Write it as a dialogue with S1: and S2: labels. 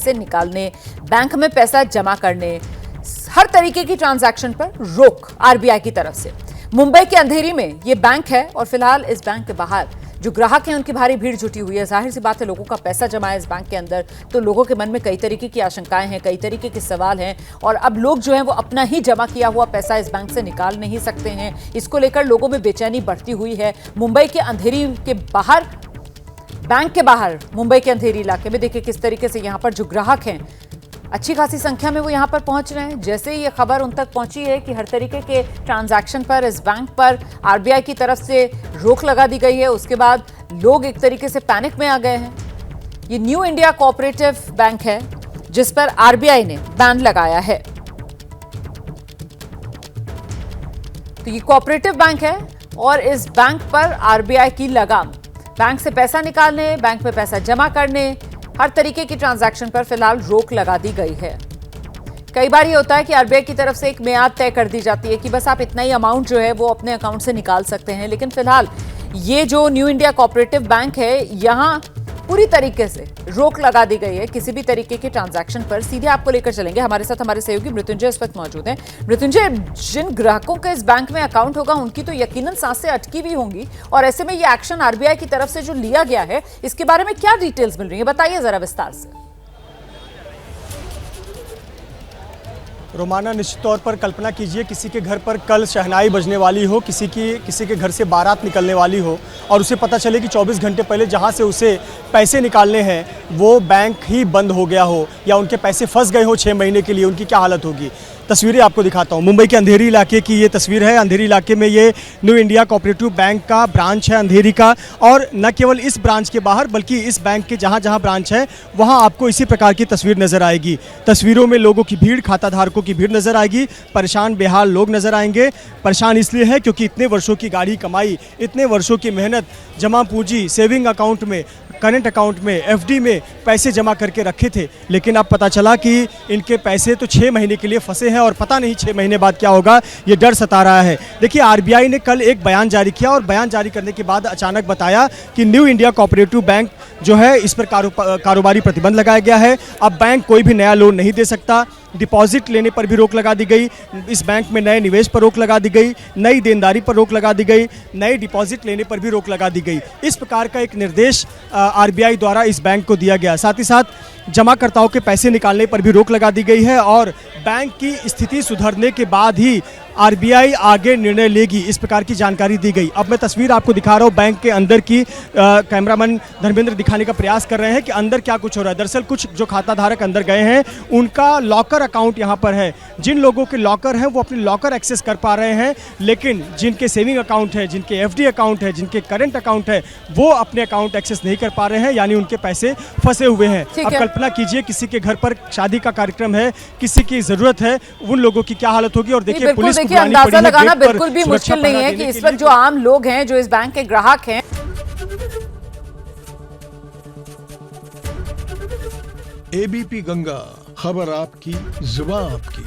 S1: पैसे निकालने, बैंक में पैसा जमा करने, हर तरीके की ट्रांजैक्शन पर रोक आरबीआई की तरफ से। मुंबई के अंधेरी में ये बैंक है और फिलहाल इस बैंक के बाहर जो ग्राहक हैं उनकी भारी भीड़ जुटी हुई है। जाहिर सी बात है, लोगों का पैसा जमा है इस बैंक के अंदर, तो लोगों के मन में कई तरीके की आशंकाएं हैं, कई तरीके के सवाल हैं और अब लोग जो हैं वो अपना ही जमा किया हुआ पैसा इस बैंक से निकाल नहीं सकते हैं। इसको लेकर लोगों में बेचैनी बढ़ती हुई है। मुंबई के अंधेरी के बाहर, बैंक के बाहर मुंबई के अंधेरी इलाके में देखिए किस तरीके से यहाँ पर जो ग्राहक हैं अच्छी खासी संख्या में वो यहाँ पर पहुंच रहे हैं। जैसे ही ये खबर उन तक पहुंची है कि हर तरीके के ट्रांजैक्शन पर इस बैंक पर आरबीआई की तरफ से रोक लगा दी गई है, उसके बाद लोग एक तरीके से पैनिक में आ गए हैं। ये न्यू इंडिया कोऑपरेटिव बैंक है जिस पर आरबीआई ने बैन लगाया है। तो ये कोऑपरेटिव बैंक है और इस बैंक पर आरबीआई की लगाम। बैंक से पैसा निकालने, बैंक में पैसा जमा करने, हर तरीके की ट्रांजैक्शन पर फिलहाल रोक लगा दी गई है। कई बार ये होता है कि आरबीआई की तरफ से एक मियाद तय कर दी जाती है कि बस आप इतना ही अमाउंट जो है वो अपने अकाउंट से निकाल सकते हैं, लेकिन फिलहाल ये जो न्यू इंडिया कोऑपरेटिव बैंक है, यहां पूरी तरीके से रोक लगा दी गई है किसी भी तरीके के ट्रांजैक्शन पर। सीधे आपको लेकर चलेंगे, हमारे साथ हमारे सहयोगी मृत्युंजय इस वक्त मौजूद हैं। मृत्युंजय, जिन ग्राहकों के इस बैंक में अकाउंट होगा उनकी तो यकीनन सांसें अटकी हुई होंगी और ऐसे में ये एक्शन आरबीआई की तरफ से जो लिया गया है, इसके बारे में क्या डिटेल्स मिल रही है, बताइए जरा विस्तार से।
S2: रोमाना, निश्चित तौर पर कल्पना कीजिए किसी के घर पर कल शहनाई बजने वाली हो, किसी के घर से बारात निकलने वाली हो और उसे पता चले कि 24 घंटे पहले जहां से उसे पैसे निकालने हैं वो बैंक ही बंद हो गया हो या उनके पैसे फंस गए हो 6 महीने के लिए, उनकी क्या हालत होगी। तस्वीरें आपको दिखाता हूं। मुंबई के अंधेरी इलाके की ये तस्वीर है। अंधेरी इलाके में ये न्यू इंडिया कोऑपरेटिव बैंक का ब्रांच है अंधेरी का, और न केवल इस ब्रांच के बाहर बल्कि इस बैंक के जहां जहां ब्रांच है वहां आपको इसी प्रकार की तस्वीर नजर आएगी। तस्वीरों में लोगों की भीड़, खाता धारकों की भीड़ नजर आएगी, परेशान बेहाल लोग नजर आएंगे। परेशान इसलिए है क्योंकि इतने वर्षों की गाढ़ी कमाई, इतने वर्षों की मेहनत, जमा पूंजी, सेविंग अकाउंट में, करंट अकाउंट में, एफडी में पैसे जमा करके रखे थे, लेकिन अब पता चला कि इनके पैसे तो 6 महीने के लिए फंसे हैं और पता नहीं 6 महीने बाद क्या होगा, ये डर सता रहा है। देखिए, आरबीआई ने कल एक बयान जारी किया और बयान जारी करने के बाद अचानक बताया कि न्यू इंडिया कोऑपरेटिव बैंक जो है इस पर कारोबारी प्रतिबंध लगाया गया है। अब बैंक कोई भी नया लोन नहीं दे सकता, डिपॉजिट लेने पर भी रोक लगा दी गई, इस बैंक में नए निवेश पर रोक लगा दी गई, नई देनदारी पर रोक लगा दी गई, नए डिपॉजिट लेने पर भी रोक लगा दी गई। इस प्रकार का एक निर्देश आरबीआई द्वारा इस बैंक को दिया गया। साथ ही साथ जमाकर्ताओं के पैसे निकालने पर भी रोक लगा दी गई है और बैंक की स्थिति सुधरने के बाद ही आरबीआई आगे निर्णय लेगी, इस प्रकार की जानकारी दी गई। अब मैं तस्वीर आपको दिखा रहा हूँ बैंक के अंदर की। कैमरामैन धर्मेंद्र दिखाने का प्रयास कर रहे हैं कि अंदर क्या कुछ हो रहा है। दरअसल कुछ जो खाता धारक अंदर गए हैं उनका लॉकर अकाउंट यहाँ पर है। जिन लोगों के लॉकर हैं वो अपने लॉकर एक्सेस कर पा रहे हैं, लेकिन जिनके सेविंग अकाउंट है, जिनके एफडी अकाउंट है, जिनके करंट अकाउंट है, वो अपने अकाउंट एक्सेस नहीं कर पा रहे हैं, यानी उनके पैसे फंसे हुए हैं। अब कल्पना कीजिए किसी के घर पर शादी का कार्यक्रम है, किसी की जरूरत है, उन लोगों की क्या हालत होगी। और देखिए, पुलिस
S1: देखिए, अंदाजा लगाना बिल्कुल भी मुश्किल नहीं है कि इस वक्त जो आम लोग हैं, जो इस बैंक के ग्राहक हैं।
S3: एबीपी गंगा, खबर आपकी, जुबान आपकी।